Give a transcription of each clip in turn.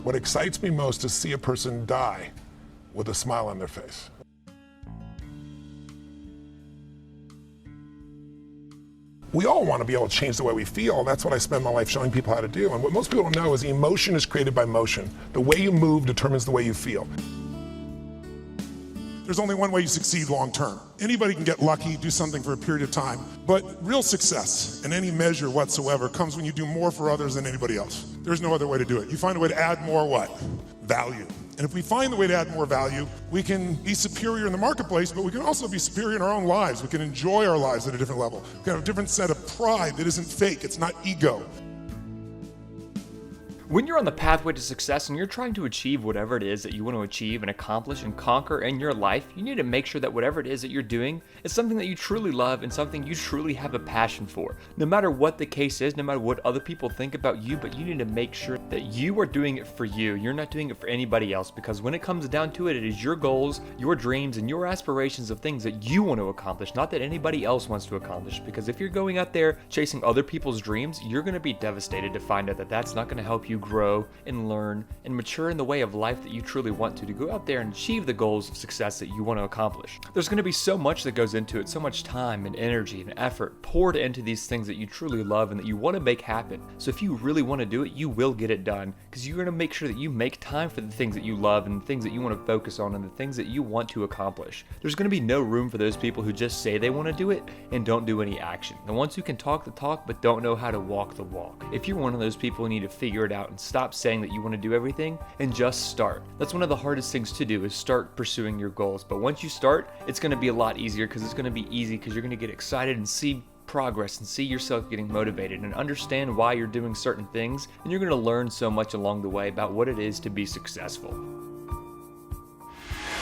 What excites me most is to see a person die with a smile on their face. We all want to be able to change the way we feel. That's what I spend my life showing people how to do. And what most people don't know is emotion is created by motion. The way you move determines the way you feel. There's only one way you succeed long term. Anybody can get lucky, do something for a period of time, but real success in any measure whatsoever comes when you do more for others than anybody else. There's no other way to do it. You find a way to add more what? Value. And if we find the way to add more value, we can be superior in the marketplace, but we can also be superior in our own lives. We can enjoy our lives at a different level. We can have a different set of pride that isn't fake, it's not ego. When you're on the pathway to success and you're trying to achieve whatever it is that you want to achieve and accomplish and conquer in your life, you need to make sure that whatever it is that you're doing is something that you truly love and something you truly have a passion for. No matter what the case is, no matter what other people think about you, but you need to make sure that you are doing it for you. You're not doing it for anybody else, because when it comes down to it, it is your goals, your dreams, and your aspirations of things that you want to accomplish, not that anybody else wants to accomplish. Because if you're going out there chasing other people's dreams, you're going to be devastated to find out that that's not going to help you grow and learn and mature in the way of life that you truly want to go out there and achieve the goals of success that you want to accomplish. There's going to be so much that goes into it, so much time and energy and effort poured into these things that you truly love and that you want to make happen. So if you really want to do it, you will get it done, because you're going to make sure that you make time for the things that you love and the things that you want to focus on and the things that you want to accomplish. There's going to be no room for those people who just say they want to do it and don't do any action. The ones who can talk the talk but don't know how to walk the walk. If you're one of those people, you need to figure it out and stop saying that you want to do everything and just start. That's one of the hardest things to do, is start pursuing your goals. But once you start, it's going to be a lot easier, because it's going to be easy, because you're going to get excited and see progress and see yourself getting motivated and understand why you're doing certain things, and you're going to learn so much along the way about what it is to be successful.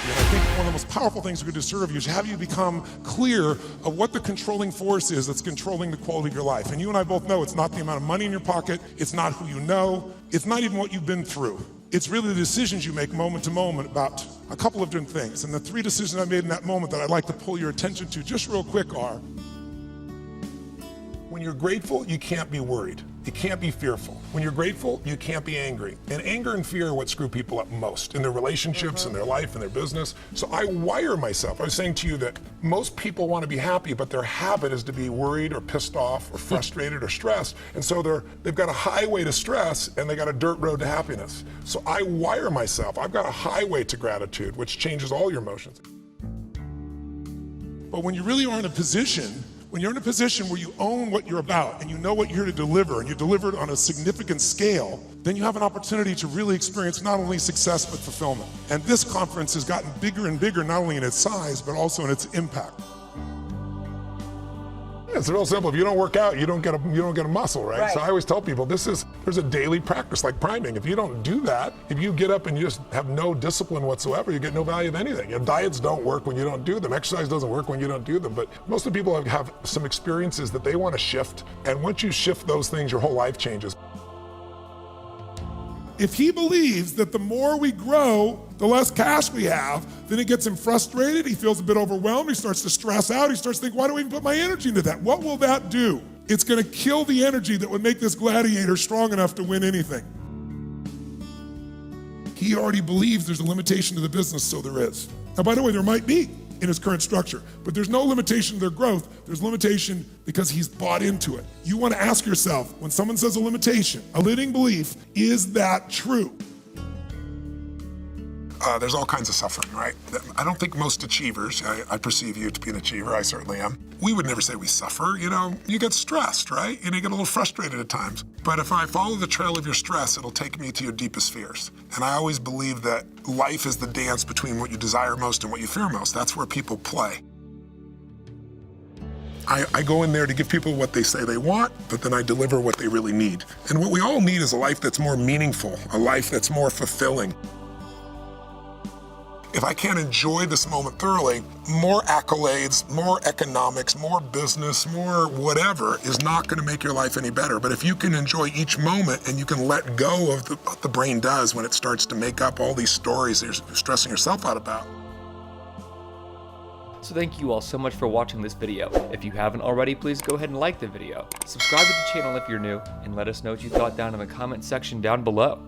And I think one of the most powerful things we could do to serve you is have you become clear of what the controlling force is that's controlling the quality of your life. And you and I both know it's not the amount of money in your pocket, it's not who you know, it's not even what you've been through. It's really the decisions you make moment to moment about a couple of different things. And the three decisions I made in that moment that I'd like to pull your attention to just real quick are: When you're grateful, you can't be worried. You can't be fearful. When you're grateful, you can't be angry. And anger and fear are what screw people up most in their relationships, in their life, in their business. So I wire myself. I was saying to you that most people want to be happy, but their habit is to be worried or pissed off or frustrated or stressed. And so they've got a highway to stress and they got a dirt road to happiness. So I wire myself. I've got a highway to gratitude, which changes all your emotions. But when you really are in a position, when you're in a position where you own what you're about and you know what you're here to deliver, and you deliver it on a significant scale, then you have an opportunity to really experience not only success but fulfillment. And this conference has gotten bigger and bigger, not only in its size but also in its impact. It's real simple. If you don't work out, you don't get a muscle, right? So I always tell people there's a daily practice like priming. If you don't do that, if you get up and you just have no discipline whatsoever, you get no value of anything. Diets don't work when you don't do them. Exercise doesn't work when you don't do them. But most of the people have some experiences that they want to shift. And once you shift those things, your whole life changes. If he believes that the more we grow, the less cash we have, then it gets him frustrated, he feels a bit overwhelmed, he starts to stress out, he starts to think, why do I even put my energy into that? What will that do? It's gonna kill the energy that would make this gladiator strong enough to win anything. He already believes there's a limitation to the business, so there is. Now, by the way, there might be in his current structure, but there's no limitation to their growth. There's limitation because he's bought into it. You want to ask yourself, when someone says a limitation, a limiting belief, is that true? There's all kinds of suffering, right? I don't think most achievers, I perceive you to be an achiever, I certainly am. We would never say we suffer, you get stressed, right? You get a little frustrated at times. But if I follow the trail of your stress, it'll take me to your deepest fears. And I always believe that life is the dance between what you desire most and what you fear most. That's where people play. I go in there to give people what they say they want, but then I deliver what they really need. And what we all need is a life that's more meaningful, a life that's more fulfilling. If I can't enjoy this moment thoroughly, more accolades, more economics, more business, more whatever is not going to make your life any better. But if you can enjoy each moment and you can let go of what the brain does when it starts to make up all these stories that you're stressing yourself out about. So thank you all so much for watching this video. If you haven't already, please go ahead and like the video. Subscribe to the channel if you're new, and let us know what you thought down in the comment section down below.